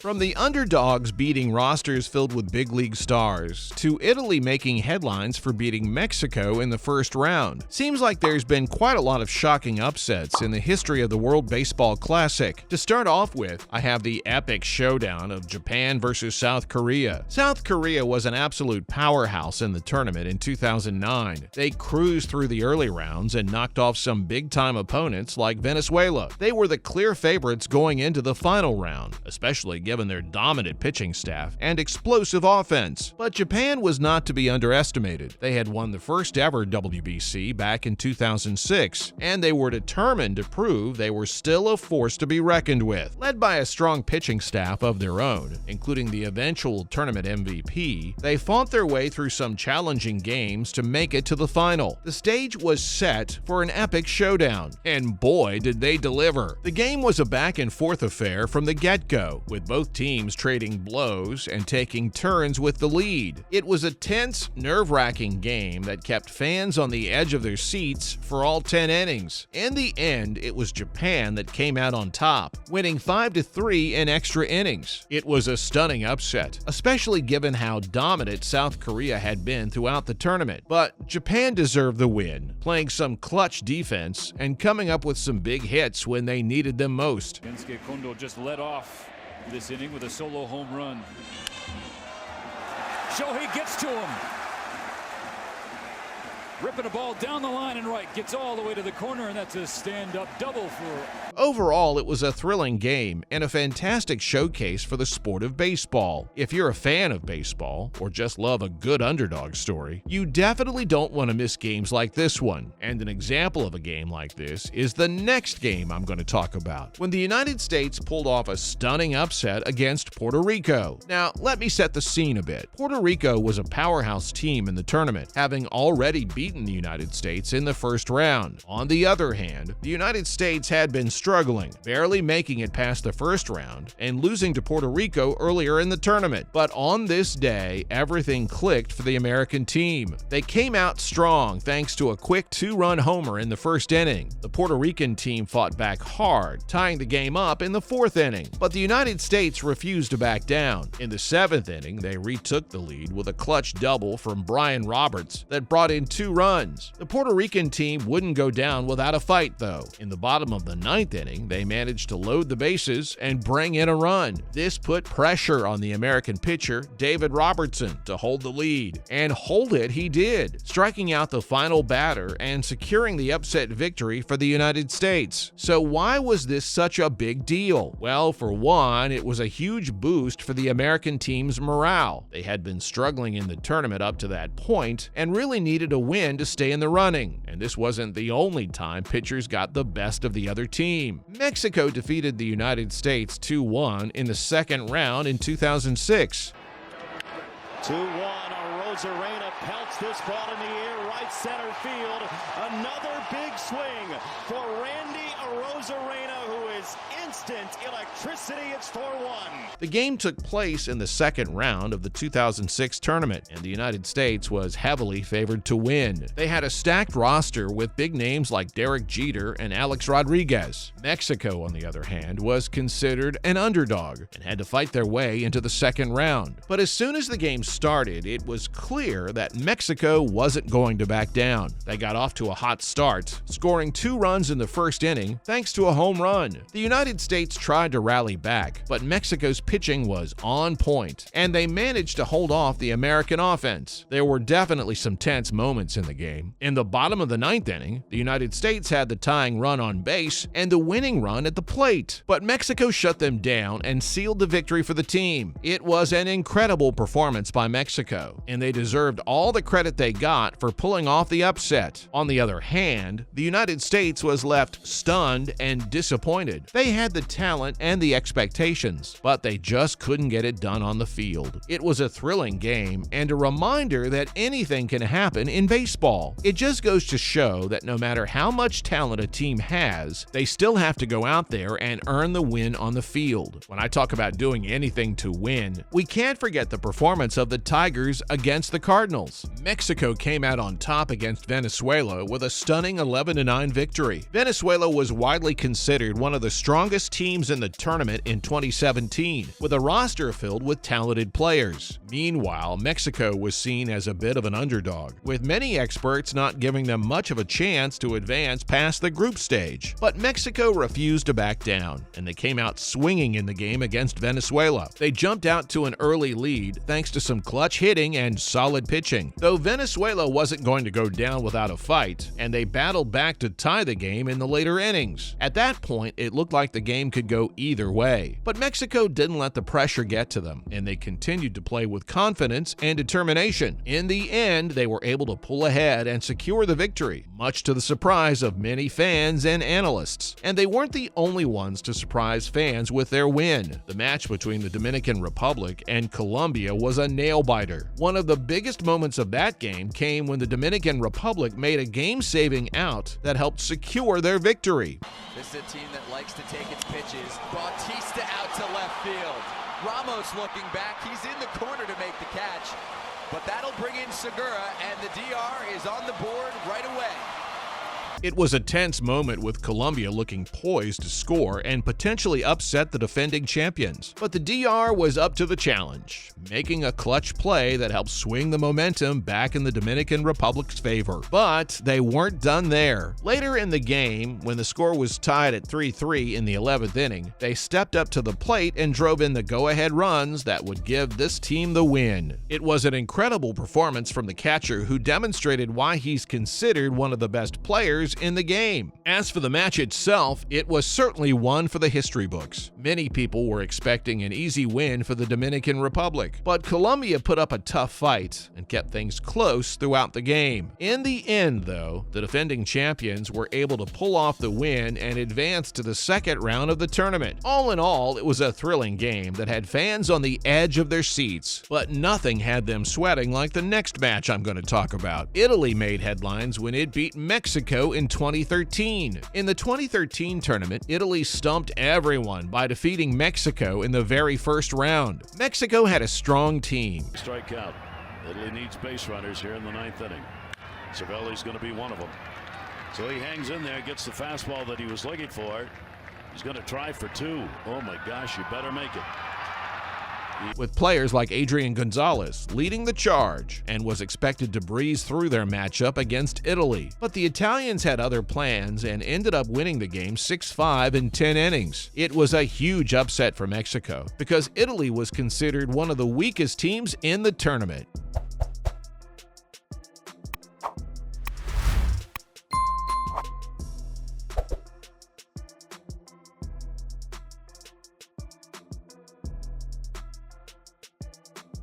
From the underdogs beating rosters filled with big league stars, to Italy making headlines for beating Mexico in the first round, seems like there's been quite a lot of shocking upsets in the history of the World Baseball Classic. To start off with, I have the epic showdown of Japan versus South Korea. South Korea was an absolute powerhouse in the tournament in 2009. They cruised through the early rounds and knocked off some big-time opponents like Venezuela. They were the clear favorites going into the final round, especially given their dominant pitching staff and explosive offense. But Japan was not to be underestimated. They had won the first ever WBC back in 2006, and they were determined to prove they were still a force to be reckoned with. Led by a strong pitching staff of their own, including the eventual tournament MVP, they fought their way through some challenging games to make it to the final. The stage was set for an epic showdown, and boy did they deliver. The game was a back-and-forth affair from the get-go, with both teams trading blows and taking turns with the lead. It was a tense, nerve-wracking game that kept fans on the edge of their seats for all 10 innings. In the end, it was Japan that came out on top, winning 5-3 in extra innings. It was a stunning upset, especially given how dominant South Korea had been throughout the tournament. But Japan deserved the win, playing some clutch defense and coming up with some big hits when they needed them most. Kensuke Kondo just led off this inning with a solo home run. Shohei gets to him. Ripping a ball down the line and right, gets all the way to the corner, and that's a stand-up double for... Overall, it was a thrilling game and a fantastic showcase for the sport of baseball. If you're a fan of baseball, or just love a good underdog story, you definitely don't want to miss games like this one. And an example of a game like this is the next game I'm going to talk about, when the United States pulled off a stunning upset against Puerto Rico. Now, let me set the scene a bit. Puerto Rico was a powerhouse team in the tournament, having already beaten the United States in the first round. On the other hand, the United States had been struggling, barely making it past the first round and losing to Puerto Rico earlier in the tournament. But on this day, everything clicked for the American team. They came out strong thanks to a quick 2-run homer in the first inning. The Puerto Rican team fought back hard, tying the game up in the 4th inning. But the United States refused to back down. In the 7th inning, they retook the lead with a clutch double from Brian Roberts that brought in 2 runs. The Puerto Rican team wouldn't go down without a fight, though. In the bottom of the 9th inning, they managed to load the bases and bring in a run. This put pressure on the American pitcher, David Robertson, to hold the lead. And hold it he did, striking out the final batter and securing the upset victory for the United States. So why was this such a big deal? Well, for one, it was a huge boost for the American team's morale. They had been struggling in the tournament up to that point and really needed a win to stay in the running. And this wasn't the only time pitchers got the best of the other team. Mexico defeated the United States 2-1 in the second round in 2006. 2-1, Arozarena pelts this ball in the air, right center field. Another big swing for Randy Arozarena, who is instant electricity. It's 4-1. The game took place in the second round of the 2006 tournament, and the United States was heavily favored to win. They had a stacked roster with big names like Derek Jeter and Alex Rodriguez. Mexico, on the other hand, was considered an underdog and had to fight their way into the second round. But as soon as the game started, it was clear that Mexico wasn't going to back down. They got off to a hot start, scoring 2 runs in the first inning thanks to a home run. The United States tried to rally back, but Mexico's pitching was on point, and they managed to hold off the American offense. There were definitely some tense moments in the game. In the bottom of the 9th inning, the United States had the tying run on base and the winning run at the plate, but Mexico shut them down and sealed the victory for the team. It was an incredible performance by Mexico, and they deserved all the credit they got for pulling off the upset. On the other hand, the United States was left stunned and disappointed. They had the talent and the expectations, but they just couldn't get it done on the field. It was a thrilling game and a reminder that anything can happen in baseball. It just goes to show that no matter how much talent a team has, they still have to go out there and earn the win on the field. When I talk about doing anything to win, we can't forget the performance of the Tigers against the Cardinals. Mexico came out on top against Venezuela with a stunning 11-9 victory. Venezuela was widely considered one of the strongest teams in the tournament in 2017. 2013, with a roster filled with talented players. Meanwhile, Mexico was seen as a bit of an underdog, with many experts not giving them much of a chance to advance past the group stage. But Mexico refused to back down, and they came out swinging in the game against Venezuela. They jumped out to an early lead thanks to some clutch hitting and solid pitching, though Venezuela wasn't going to go down without a fight, and they battled back to tie the game in the later innings. At that point, it looked like the game could go either way, but Mexico didn't let the pressure get to them, and they continued to play with confidence and determination. In the end, they were able to pull ahead and secure the victory, much to the surprise of many fans and analysts. And they weren't the only ones to surprise fans with their win. The match between the Dominican Republic and Colombia was a nail-biter. One of the biggest moments of that game came when the Dominican Republic made a game-saving out that helped secure their victory. This is a team that likes to take its pitches. Bautista out to left field. Ramos looking back. He's in the corner to make the catch, but that'll bring in Segura, and the DR is on the board right away. It was a tense moment with Colombia looking poised to score and potentially upset the defending champions. But the DR was up to the challenge, making a clutch play that helped swing the momentum back in the Dominican Republic's favor. But they weren't done there. Later in the game, when the score was tied at 3-3 in the 11th inning, they stepped up to the plate and drove in the go-ahead runs that would give this team the win. It was an incredible performance from the catcher, who demonstrated why he's considered one of the best players in the game. As for the match itself, it was certainly one for the history books. Many people were expecting an easy win for the Dominican Republic, but Colombia put up a tough fight and kept things close throughout the game. In the end, though, the defending champions were able to pull off the win and advance to the second round of the tournament. All in all, it was a thrilling game that had fans on the edge of their seats, but nothing had them sweating like the next match I'm going to talk about. Italy made headlines when it beat Mexico in 2013. In the 2013 tournament, Italy stumped everyone by defeating Mexico in the very first round. Mexico had a strong team. Strikeout. Italy needs base runners here in the 9th inning. Cervelli's going to be one of them. So he hangs in there, gets the fastball that he was looking for. He's going to try for 2. Oh my gosh, you better make it. With players like Adrian Gonzalez leading the charge, and was expected to breeze through their matchup against Italy. But the Italians had other plans and ended up winning the game 6-5 in 10 innings. It was a huge upset for Mexico because Italy was considered one of the weakest teams in the tournament.